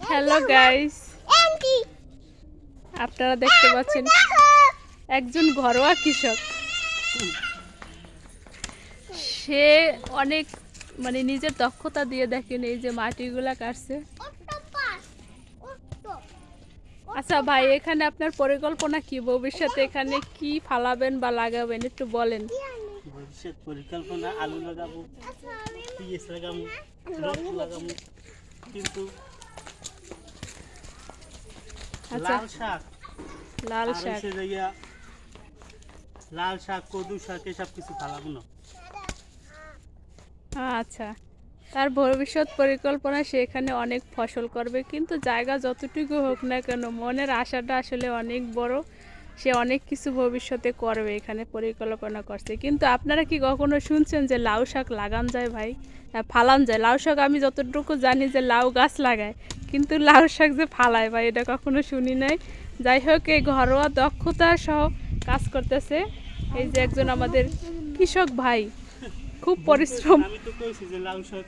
Hello guys, আপনারা দেখতে পাচ্ছেন একজন ঘরোয়া কৃষক। সে অনেক নিজের দক্ষতা দিয়ে দেখেন এই যে মাটিগুলা কাটছে। আচ্ছা ভাই, এখানে আপনার পরিকল্পনা কি? ভবিষ্যতে এখানে কি ফালাবেন বা লাগাবেন একটু বলেন। ভবিষ্যৎ পরিকল্পনা আলু লাগাবো, পিঁয়াজ লাগাবো, রসুন লাগাবো, কিন্তু আচ্ছা, লাল লাল শাক শাক। লাল শাক, কদু শাক এসব কিছু ফালাবো না। আচ্ছা, তার ভবিষ্যৎ পরিকল্পনা সে এখানে অনেক ফসল করবে, কিন্তু জায়গা যতটুকু হোক না কেন মনের আশাটা আসলে অনেক বড়। সে অনেক কিছু ভবিষ্যতে করবে এখানে পরিকল্পনা করছে। কিন্তু আপনারা কি কখনো শুনছেন যে লাউ শাক লাগান যায় ভাই? ফালান যায়? লাউ শাক আমি যতটুকু জানি যে লাউ গাছ লাগায়, কিন্তু লাউ শাক যে ফালায় ভাই এটা কখনো শুনি নাই। যাই হোক, এই ঘরোয়া দক্ষতা সহ কাজ করতেছে এই যে একজন আমাদের কৃষক ভাই, খুব পরিশ্রম। আমি তো কইছি যে লাউ শাক